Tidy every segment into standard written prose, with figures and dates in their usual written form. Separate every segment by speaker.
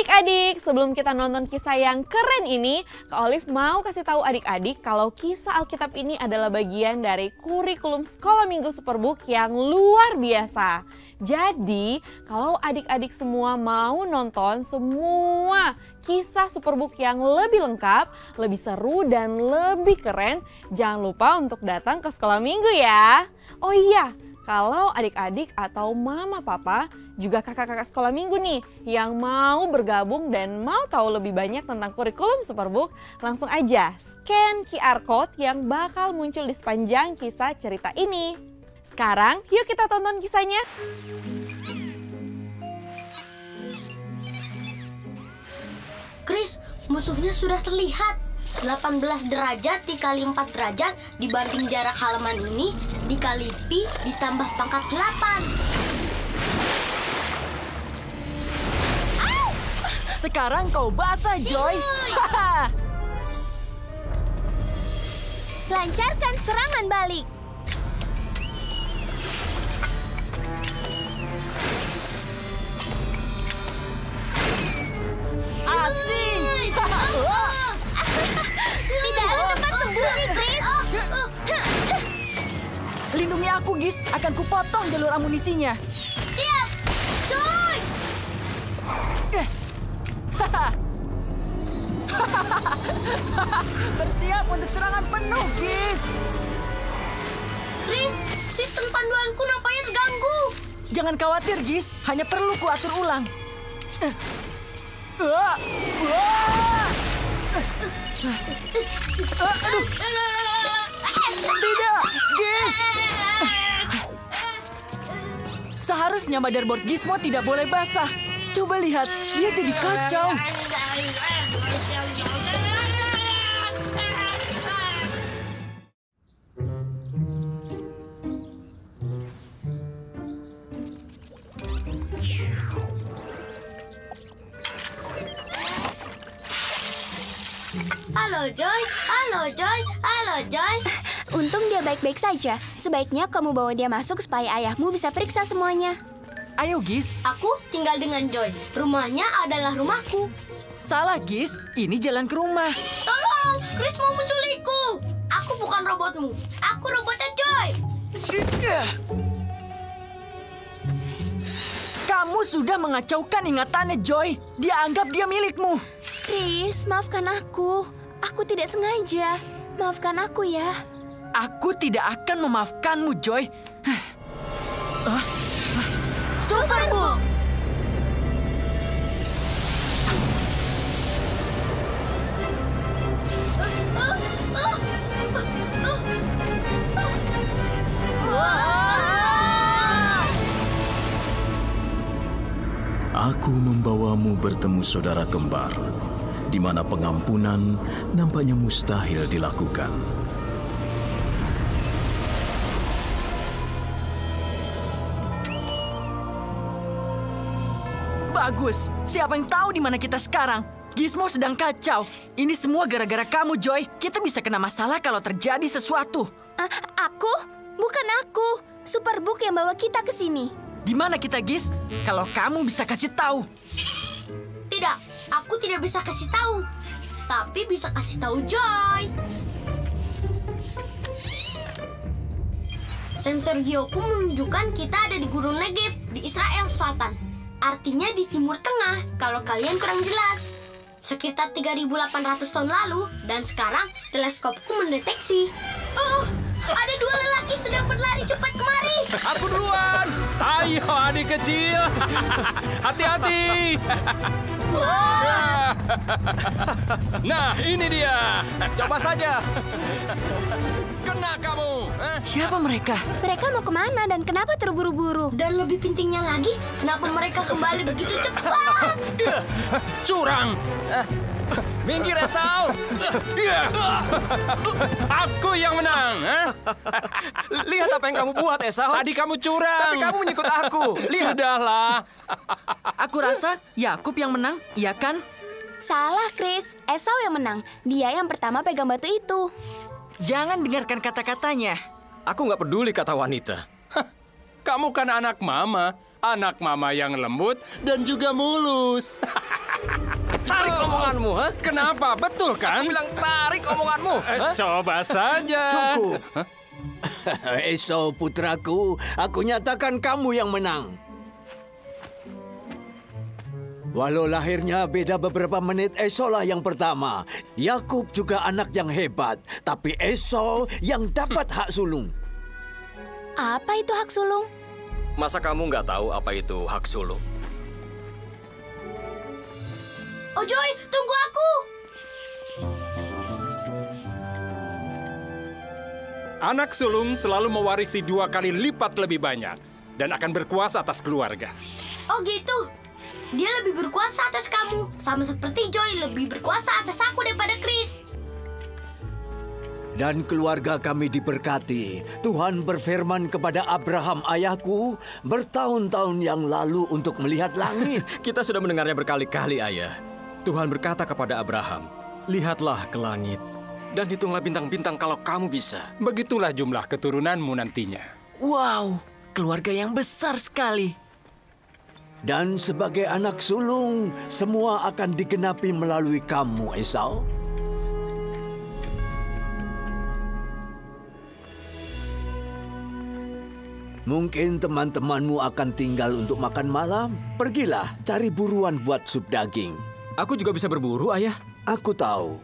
Speaker 1: Adik-adik, sebelum kita nonton kisah yang keren ini, Kak Olive mau kasih tahu adik-adik kalau kisah Alkitab ini adalah bagian dari kurikulum Sekolah Minggu Superbook yang luar biasa. Jadi, kalau adik-adik semua mau nonton semua kisah Superbook yang lebih lengkap, lebih seru dan lebih keren, jangan lupa untuk datang ke Sekolah Minggu ya. Oh iya, kalau adik-adik atau mama papa juga kakak-kakak sekolah minggu nih yang mau bergabung dan mau tahu lebih banyak tentang kurikulum Superbook, langsung aja scan QR Code yang bakal muncul di sepanjang kisah cerita ini. Sekarang yuk kita tonton kisahnya.
Speaker 2: Chris, musuhnya sudah terlihat. 18 derajat dikali 4 derajat dibanding jarak halaman ini dikali pi ditambah pangkat 8.
Speaker 3: Sekarang kau basah, Joy.
Speaker 2: Lancarkan serangan balik.
Speaker 3: Asik.
Speaker 2: Tidak ada tempat sembunyi, Chris.
Speaker 3: Lindungi aku, Gis. Akan kupotong jalur amunisinya.
Speaker 2: Siap, Joy.
Speaker 3: Bersiap untuk serangan penuh, Gis.
Speaker 2: Chris, sistem panduanku nampaknya terganggu.
Speaker 3: Jangan khawatir, Gis. Hanya perlu kuatur ulang. Aduh. Tidak, Gis. Seharusnya motherboard Gizmo tidak boleh basah. Coba lihat, dia jadi kacau.
Speaker 2: Halo Joy, halo Joy, halo Joy.
Speaker 4: Untung dia baik-baik saja. Sebaiknya kamu bawa dia masuk supaya ayahmu bisa periksa semuanya.
Speaker 3: Ayo, Gis.
Speaker 2: Aku tinggal dengan Joy. Rumahnya adalah rumahku.
Speaker 3: Salah, Gis. Ini jalan ke rumah.
Speaker 2: Tolong, Chris mau menculikku. Aku bukan robotmu. Aku robotnya Joy.
Speaker 3: Kamu sudah mengacaukan ingatannya, Joy. Dia anggap dia milikmu.
Speaker 4: Chris, maafkan aku. Aku tidak sengaja. Maafkan aku ya.
Speaker 3: Aku tidak akan memaafkanmu, Joy.
Speaker 2: Superbook.
Speaker 5: Aku membawamu bertemu saudara kembar, di mana pengampunan nampaknya mustahil dilakukan.
Speaker 3: Bagus. Siapa yang tahu di mana kita sekarang? Gizmo sedang kacau. Ini semua gara-gara kamu, Joy. Kita bisa kena masalah kalau terjadi sesuatu.
Speaker 4: Aku? Bukan aku. Superbook yang bawa kita ke sini.
Speaker 3: Di mana kita, Giz? Kalau kamu bisa kasih tahu.
Speaker 2: Tidak, aku tidak bisa kasih tahu. Tapi bisa kasih tahu Joy. Sensor Gioku menunjukkan kita ada di Gunung Negev di Israel Selatan. Artinya di Timur Tengah kalau kalian kurang jelas. Sekitar 3.800 tahun lalu dan sekarang teleskopku mendeteksi. Oh, ada dua lelaki sedang berlari cepat kemari.
Speaker 6: Aku duluan. Ayo adik kecil. Hati-hati. Nah, ini dia. Coba saja. Kena kamu.
Speaker 3: Siapa mereka?
Speaker 4: Mereka mau kemana dan kenapa terburu-buru?
Speaker 2: Dan lebih pentingnya lagi, kenapa mereka kembali begitu cepat?
Speaker 6: Curang. Minggir, Esau. Aku yang menang.
Speaker 7: Lihat apa yang kamu buat, Esau.
Speaker 6: Tadi kamu curang.
Speaker 7: Tapi kamu menyikut aku. Lihat.
Speaker 6: Sudahlah.
Speaker 3: Aku rasa Yakub yang menang, iya kan?
Speaker 4: Salah, Chris. Esau yang menang. Dia yang pertama pegang batu itu.
Speaker 3: Jangan dengarkan kata-katanya.
Speaker 7: Aku nggak peduli kata wanita.
Speaker 6: Kamu kan anak mama yang lembut dan juga mulus.
Speaker 7: Tarik omonganmu, ha?
Speaker 6: Kenapa? Betul kan?
Speaker 7: Bilang tarik omonganmu. Ha?
Speaker 6: Coba saja.
Speaker 8: Cukup. Esau putraku, aku nyatakan kamu yang menang. Walau lahirnya beda beberapa menit, Esau lah yang pertama. Yakub juga anak yang hebat, tapi Esau yang dapat hak sulung.
Speaker 4: Apa itu hak sulung?
Speaker 7: Masa kamu nggak tahu apa itu hak sulung?
Speaker 2: Oh Joy, tunggu aku.
Speaker 6: Anak sulung selalu mewarisi 2 kali lipat lebih banyak dan akan berkuasa atas keluarga.
Speaker 2: Oh gitu. Dia lebih berkuasa atas kamu, sama seperti Joy lebih berkuasa atas aku daripada Chris.
Speaker 8: Dan keluarga kami diberkati. Tuhan berfirman kepada Abraham ayahku bertahun-tahun yang lalu untuk melihat langit.
Speaker 7: Kita sudah mendengarnya berkali-kali, Ayah. Tuhan berkata kepada Abraham, "Lihatlah ke langit dan hitunglah bintang-bintang kalau kamu bisa."
Speaker 6: Begitulah jumlah keturunanmu nantinya.
Speaker 3: Wow, keluarga yang besar sekali.
Speaker 8: Dan sebagai anak sulung, semua akan digenapi melalui kamu, Esau. Mungkin teman-temanmu akan tinggal untuk makan malam. Pergilah, cari buruan buat sup daging.
Speaker 7: Aku juga bisa berburu, Ayah.
Speaker 8: Aku tahu,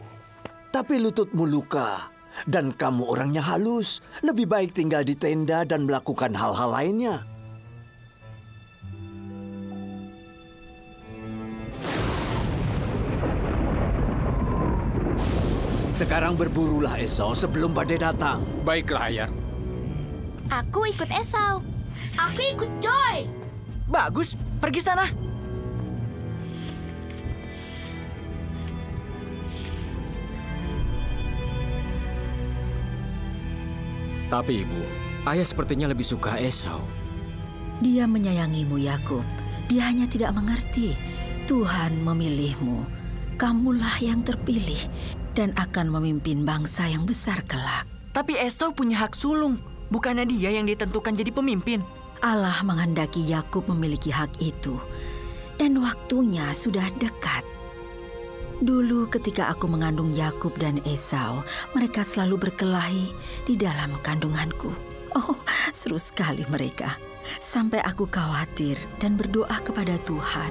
Speaker 8: tapi lututmu luka. Dan kamu orangnya halus. Lebih baik tinggal di tenda dan melakukan hal-hal lainnya. Sekarang berburulah, Esau, sebelum badai datang.
Speaker 6: Baiklah, Ayah.
Speaker 4: Aku ikut Esau.
Speaker 2: Aku ikut Joy.
Speaker 3: Bagus, pergi sana.
Speaker 7: Tapi Ibu, Ayah sepertinya lebih suka Esau.
Speaker 9: Dia menyayangimu, Yakub. Dia hanya tidak mengerti. Tuhan memilihmu. Kamulah yang terpilih dan akan memimpin bangsa yang besar kelak.
Speaker 3: Tapi Esau punya hak sulung. Bukannya dia yang ditentukan jadi pemimpin.
Speaker 9: Allah menghendaki Yakub memiliki hak itu. Dan waktunya sudah dekat. Dulu ketika aku mengandung Yakub dan Esau, mereka selalu berkelahi di dalam kandunganku. Oh, seru sekali mereka. Sampai aku khawatir dan berdoa kepada Tuhan.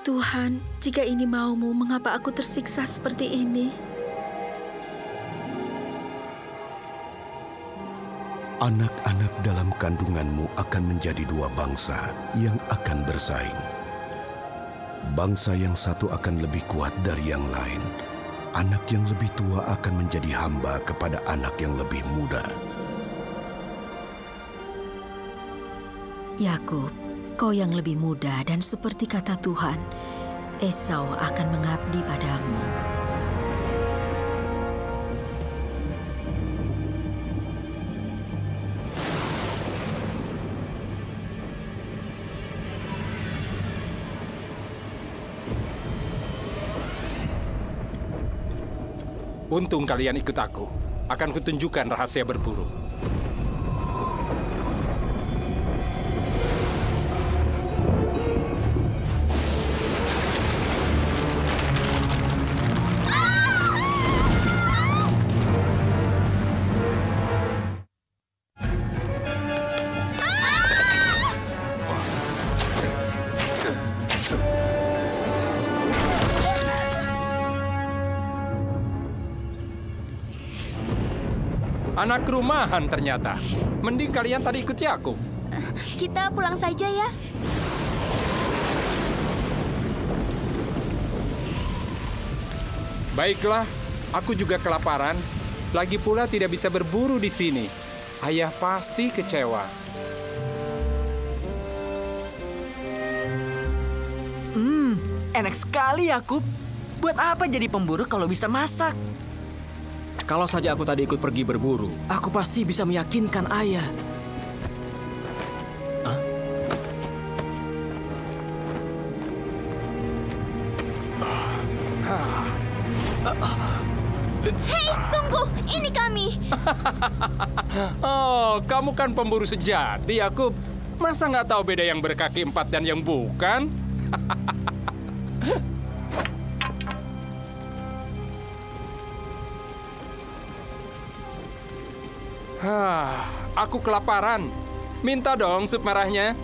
Speaker 9: Tuhan, jika ini maumu, mengapa aku tersiksa seperti ini?
Speaker 10: Anak-anak dalam kandunganmu akan menjadi 2 bangsa yang akan bersaing. Bangsa yang satu akan lebih kuat dari yang lain. Anak yang lebih tua akan menjadi hamba kepada anak yang lebih muda.
Speaker 9: Yakub, kau yang lebih muda dan seperti kata Tuhan, Esau akan mengabdi padamu.
Speaker 6: Untung kalian ikut aku. Akan kutunjukkan rahasia berburu. Anak rumahan ternyata. Mending kalian tadi ikut Yakub.
Speaker 4: Kita pulang saja ya.
Speaker 6: Baiklah, aku juga kelaparan. Lagi pula tidak bisa berburu di sini. Ayah pasti kecewa.
Speaker 3: Enak sekali, Yakub. Buat apa jadi pemburu kalau bisa masak?
Speaker 7: Kalau saja aku tadi ikut pergi berburu, aku pasti bisa meyakinkan Ayah.
Speaker 6: Oh, kamu kan pemburu sejati, Yakub. Masa nggak tahu beda yang berkaki 4 dan yang bukan? Aku kelaparan. Minta dong sup merahnya.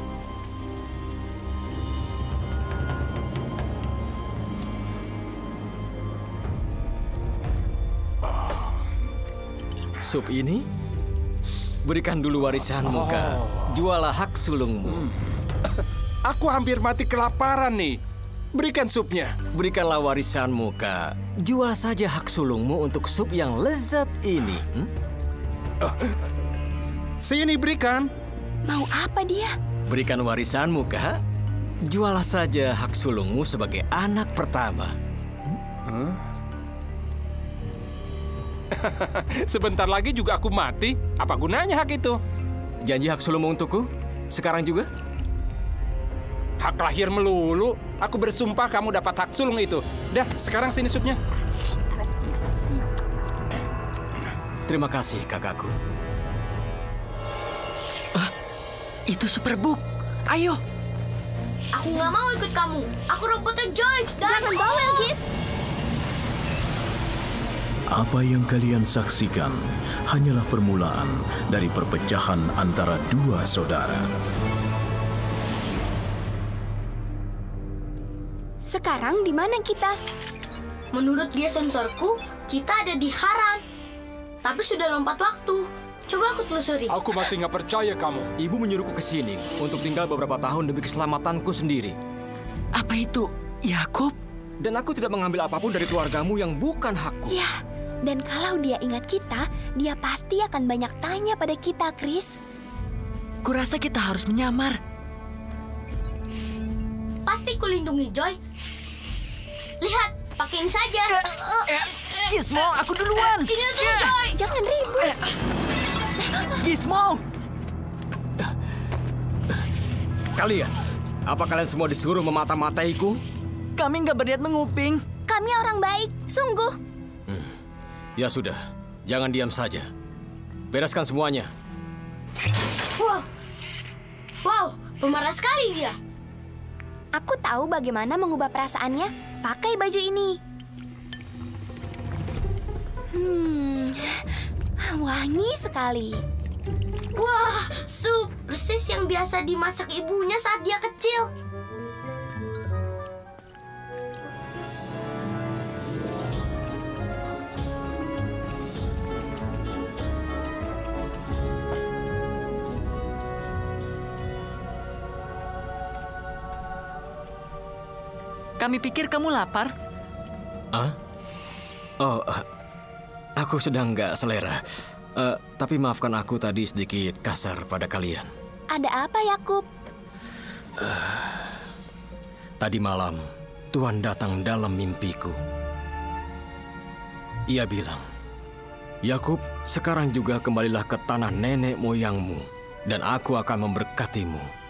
Speaker 7: Sup ini? Berikan dulu warisanmu, Kak. Jualah hak sulungmu.
Speaker 6: Aku hampir mati kelaparan nih. Berikan supnya.
Speaker 7: Berikanlah warisanmu, Kak. Jual saja hak sulungmu untuk sup yang lezat ini.
Speaker 6: Sini berikan.
Speaker 4: Mau apa dia?
Speaker 7: Berikan warisanmu, Kak. Jualah saja hak sulungmu sebagai anak pertama.
Speaker 6: Sebentar lagi juga aku mati. Apa gunanya hak itu?
Speaker 7: Janji hak sulungmu untukku? Sekarang juga?
Speaker 6: Hak lahir melulu. Aku bersumpah kamu dapat hak sulung itu. Dah, sekarang sini supnya.
Speaker 7: Terima kasih, kakakku.
Speaker 3: Itu Superbook. Ayo.
Speaker 2: Aku nggak mau ikut kamu. Aku robotnya Joy.
Speaker 4: Jangan bawel, Gis.
Speaker 5: Apa yang kalian saksikan hanyalah permulaan dari perpecahan antara dua saudara.
Speaker 4: Sekarang di mana kita?
Speaker 2: Menurut geosensorku, kita ada di Haran. Tapi sudah lompat waktu. Coba aku telusuri.
Speaker 6: Aku masih nggak percaya kamu.
Speaker 7: Ibu menyuruhku ke sini untuk tinggal beberapa tahun demi keselamatanku sendiri.
Speaker 3: Apa itu, Yakub?
Speaker 7: Dan aku tidak mengambil apapun dari keluargamu yang bukan hakku.
Speaker 4: Ya, dan kalau dia ingat kita, dia pasti akan banyak tanya pada kita, Chris.
Speaker 3: Kurasa kita harus menyamar.
Speaker 2: Pasti kulindungi Joy. Lihat, pakai ini saja.
Speaker 3: Gizmo, aku duluan.
Speaker 2: Ini untuk Joy.
Speaker 4: Jangan ribut.
Speaker 3: Gizmo.
Speaker 7: Kalian, apa kalian semua disuruh memata-mataiku?
Speaker 3: Kami nggak berniat menguping.
Speaker 4: Kami orang baik, sungguh.
Speaker 7: Ya sudah, jangan diam saja. Bereskan semuanya.
Speaker 2: Wow, pemarah sekali dia.
Speaker 4: Aku tahu bagaimana mengubah perasaannya. Pakai baju ini. Wangi sekali.
Speaker 2: Wah, sup. Persis yang biasa dimasak ibunya saat dia kecil.
Speaker 3: Kami pikir kamu lapar.
Speaker 7: Aku sedang nggak selera. Tapi maafkan aku tadi sedikit kasar pada kalian.
Speaker 4: Ada apa, Yakub?
Speaker 7: Tadi malam, Tuhan datang dalam mimpiku. Ia bilang, Yakub, sekarang juga kembalilah ke tanah nenek moyangmu, dan aku akan memberkatimu.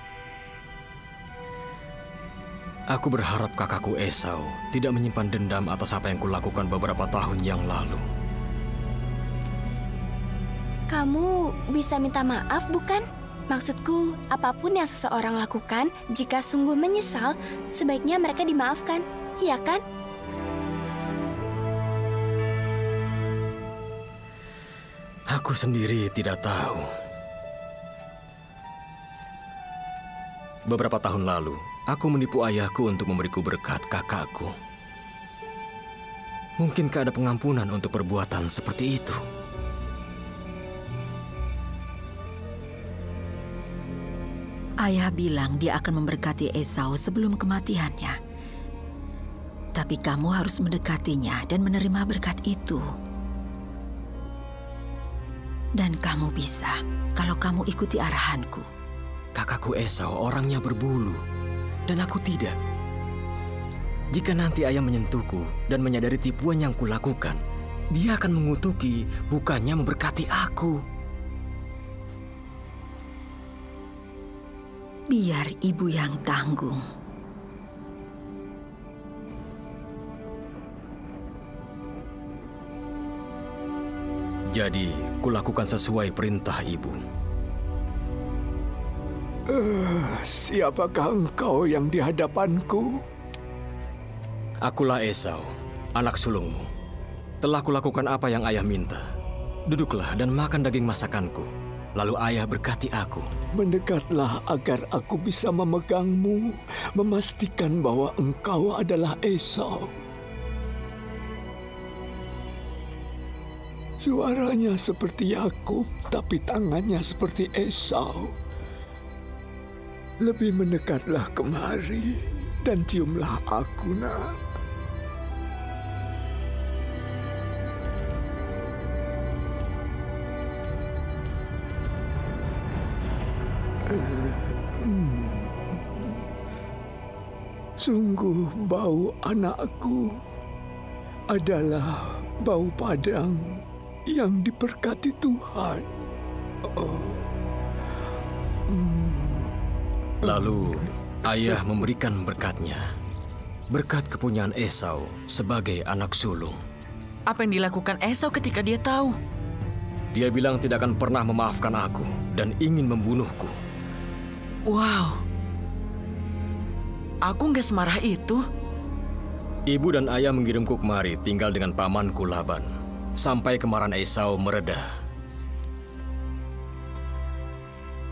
Speaker 7: Aku berharap kakakku Esau tidak menyimpan dendam atas apa yang kulakukan beberapa tahun yang lalu.
Speaker 4: Kamu bisa minta maaf, bukan? Maksudku, apapun yang seseorang lakukan, jika sungguh menyesal, sebaiknya mereka dimaafkan, iya kan?
Speaker 7: Aku sendiri tidak tahu. Beberapa tahun lalu, aku menipu ayahku untuk memberiku berkat kakakku. Mungkinkah ada pengampunan untuk perbuatan seperti itu?
Speaker 9: Ayah bilang dia akan memberkati Esau sebelum kematiannya. Tapi kamu harus mendekatinya dan menerima berkat itu. Dan kamu bisa kalau kamu ikuti arahanku.
Speaker 7: Kakakku Esau orangnya berbulu, dan aku tidak. Jika nanti ayah menyentuhku dan menyadari tipuan yang kulakukan, dia akan mengutuki, bukannya memberkati aku.
Speaker 9: Biar ibu yang tanggung.
Speaker 7: Jadi, Aku lakukan sesuai perintah ibu.
Speaker 8: Siapakah engkau yang di hadapanku?
Speaker 7: Akulah Esau, anak sulungmu. Telah kulakukan apa yang ayah minta. Duduklah dan makan daging masakanku. Lalu ayah berkati aku.
Speaker 8: Mendekatlah agar aku bisa memegangmu, memastikan bahwa engkau adalah Esau. Suaranya seperti Yakub, tapi tangannya seperti Esau. Lebih mendekatlah kemari dan ciumlah aku, nak. Sungguh bau anakku adalah bau padang yang diberkati Tuhan.
Speaker 7: Lalu ayah memberikan berkatnya. Berkat kepunyaan Esau sebagai anak sulung.
Speaker 3: Apa yang dilakukan Esau ketika dia tahu?
Speaker 7: Dia bilang tidak akan pernah memaafkan aku dan ingin membunuhku.
Speaker 3: Wow. Aku nggak semarah itu.
Speaker 7: Ibu dan ayah mengirimku kemari tinggal dengan pamanku Laban. Sampai kemarahan Esau mereda.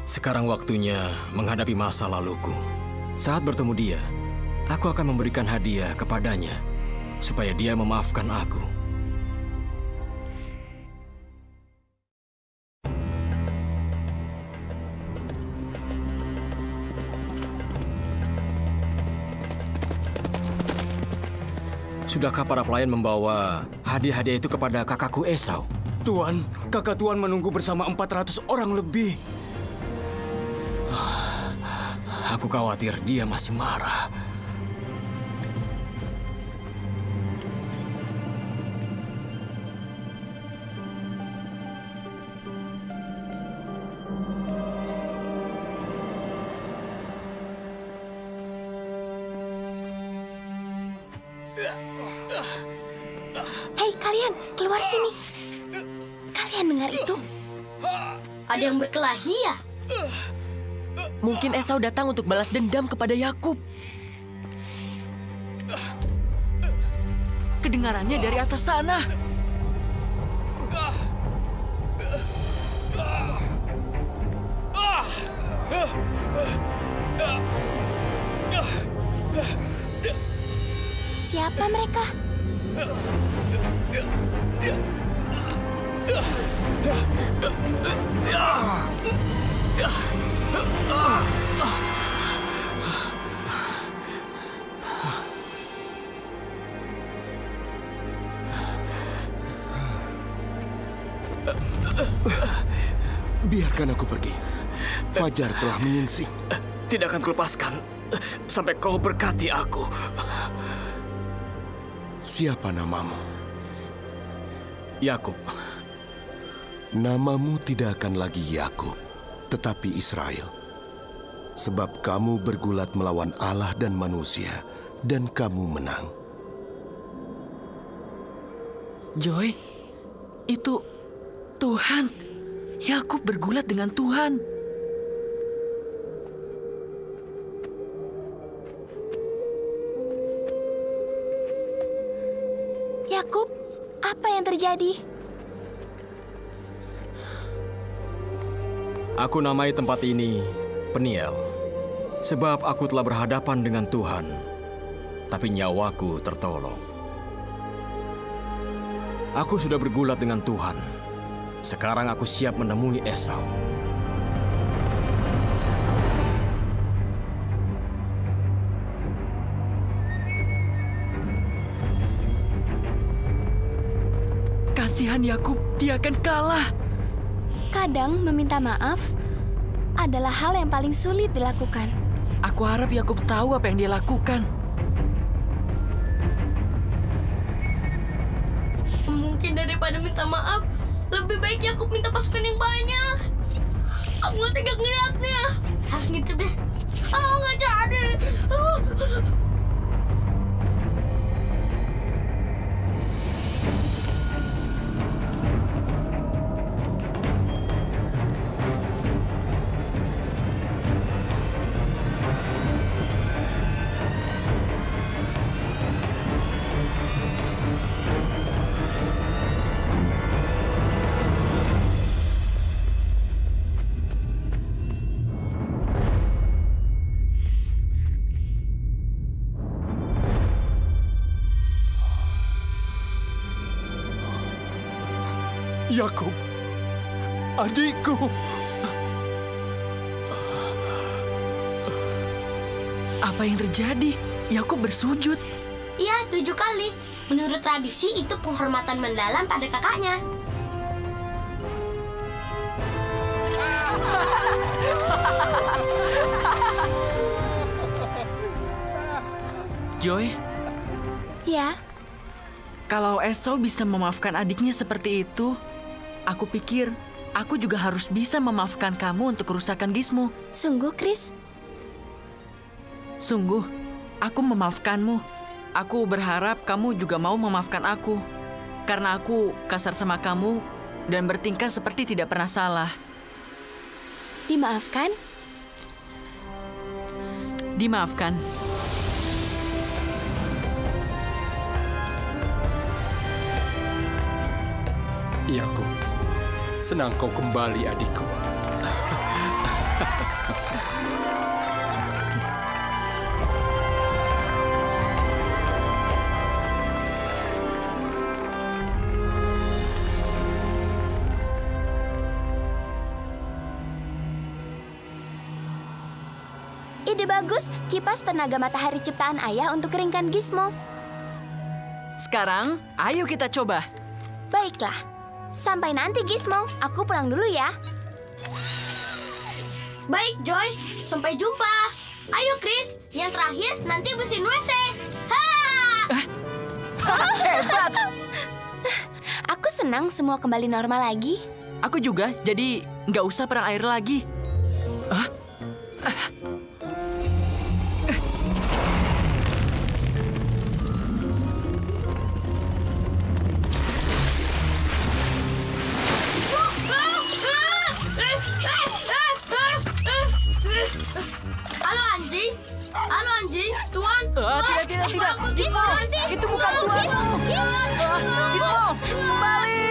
Speaker 7: Sekarang waktunya menghadapi masa laluku. Saat bertemu dia, aku akan memberikan hadiah kepadanya supaya dia memaafkan aku. Sudahkah para pelayan membawa hadiah-hadiah itu kepada kakakku Esau?
Speaker 11: Tuan, kakak Tuan menunggu bersama 400 orang lebih.
Speaker 7: Aku khawatir dia masih marah.
Speaker 4: Hei kalian, keluar sini. Kalian dengar itu?
Speaker 2: Ada yang berkelahi ya?
Speaker 3: Mungkin Esau datang untuk balas dendam kepada Yakub. Kedengarannya dari atas sana.
Speaker 4: Siapa mereka?
Speaker 10: Biarkan aku pergi. Fajar telah menyingsing.
Speaker 7: Tidak akan kulepaskan sampai kau berkati aku.
Speaker 10: Siapa namamu?
Speaker 7: Yakub.
Speaker 10: Namamu tidak akan lagi Yakub, tetapi Israel. Sebab kamu bergulat melawan Allah dan manusia, dan kamu menang.
Speaker 3: Joy, itu Tuhan. Yakub bergulat dengan Tuhan.
Speaker 4: Yakub, apa yang terjadi?
Speaker 7: Aku namai tempat ini Peniel, sebab aku telah berhadapan dengan Tuhan, tapi nyawaku tertolong. Aku sudah bergulat dengan Tuhan. Sekarang aku siap menemui Esau.
Speaker 3: Kasihan Yakub, dia akan kalah.
Speaker 4: Kadang meminta maaf adalah hal yang paling sulit dilakukan.
Speaker 3: Aku harap Yakub tahu apa yang dia lakukan.
Speaker 2: Mungkin daripada minta maaf, lebih baik Yakub minta pasukan yang banyak. Aku nggak tega ngeliatnya. Harus ngintip deh. Oh, nggak jadi.
Speaker 11: Yakub, adikku.
Speaker 3: Apa yang terjadi? Yakub bersujud.
Speaker 2: Iya, 7 kali. Menurut tradisi, itu penghormatan mendalam pada kakaknya.
Speaker 3: Joy,
Speaker 4: Ya,
Speaker 3: kalau Esau bisa memaafkan adiknya seperti itu, aku pikir aku juga harus bisa memaafkan kamu untuk kerusakan Gizmo.
Speaker 4: sungguh, Chris.
Speaker 3: Sungguh, aku memaafkanmu. Aku berharap kamu juga mau memaafkan aku. Karena aku kasar sama kamu dan bertingkah seperti tidak pernah salah.
Speaker 4: Dimaafkan?
Speaker 3: Dimaafkan.
Speaker 6: Yakub, senang kau kembali adikku.
Speaker 4: Ide bagus, kipas tenaga matahari ciptaan ayah untuk keringkan Gizmo.
Speaker 3: Sekarang, ayo kita coba.
Speaker 4: Baiklah, sampai nanti Gizmo, aku pulang dulu ya.
Speaker 2: Baik, Joy. Sampai jumpa. Ayo, Chris. Yang terakhir, nanti bersihin WC. Ha!
Speaker 3: Hebat!
Speaker 4: Aku senang semua kembali normal lagi.
Speaker 3: Aku juga, jadi nggak usah perang air lagi.
Speaker 2: Halo, anjing. Halo, anjing. Tuan.
Speaker 3: Tidak. Gizmo, itu bukan tuanmu. Gizmo, kembali.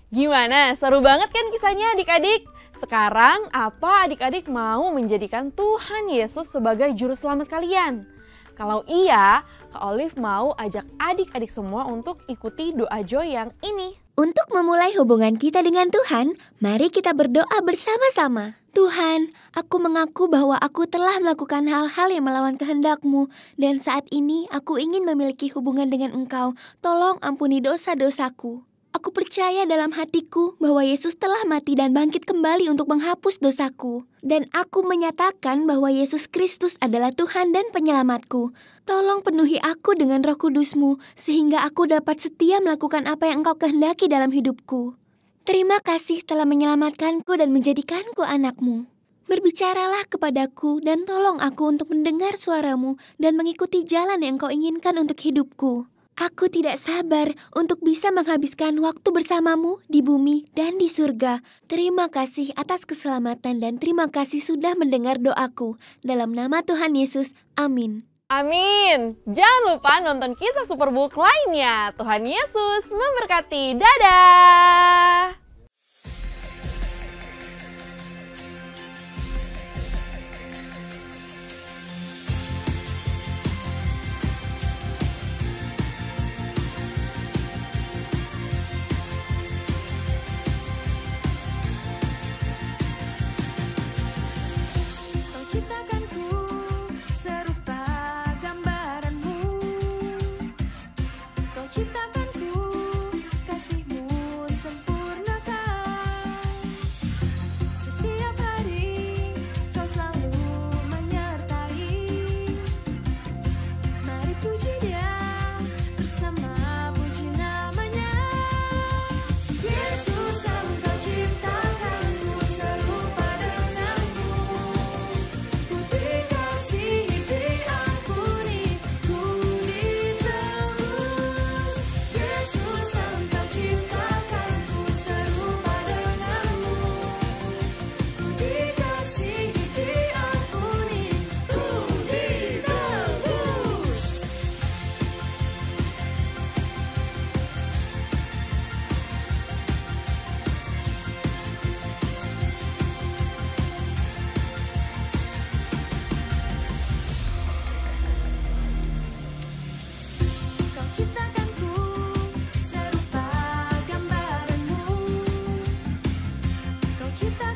Speaker 1: Gimana? Seru banget kan kisahnya adik-adik? Sekarang apa adik-adik mau menjadikan Tuhan Yesus sebagai juru selamat kalian? Kalau iya, Kak Olive mau ajak adik-adik semua untuk ikuti doa Joy yang ini.
Speaker 12: Untuk memulai hubungan kita dengan Tuhan, mari kita berdoa bersama-sama. Tuhan, aku mengaku bahwa aku telah melakukan hal-hal yang melawan kehendak-Mu, dan saat ini aku ingin memiliki hubungan dengan Engkau. Tolong ampuni dosa-dosaku. Aku percaya dalam hatiku bahwa Yesus telah mati dan bangkit kembali untuk menghapus dosaku. Dan aku menyatakan bahwa Yesus Kristus adalah Tuhan dan penyelamatku. Tolong penuhi aku dengan Roh Kudus-Mu, sehingga aku dapat setia melakukan apa yang Engkau kehendaki dalam hidupku. Terima kasih telah menyelamatkanku dan menjadikanku anak-Mu. Berbicaralah kepadaku dan tolong aku untuk mendengar suara-Mu dan mengikuti jalan yang Engkau inginkan untuk hidupku. Aku tidak sabar untuk bisa menghabiskan waktu bersama-Mu di bumi dan di surga. Terima kasih atas keselamatan dan terima kasih sudah mendengar doaku. Dalam nama Tuhan Yesus, amin.
Speaker 1: Amin. Jangan lupa nonton kisah Superbook lainnya. Tuhan Yesus memberkati. Dadah.
Speaker 13: Ciptakanku serupa gambaranmu. Kau ciptakanku, kasih-Mu sempurnakan. Setiap hari Kau selalu menyertai. Mari puji Dia bersama puji nama-Nya. Yesus, Engkau ciptakanku serupa denganmu. cita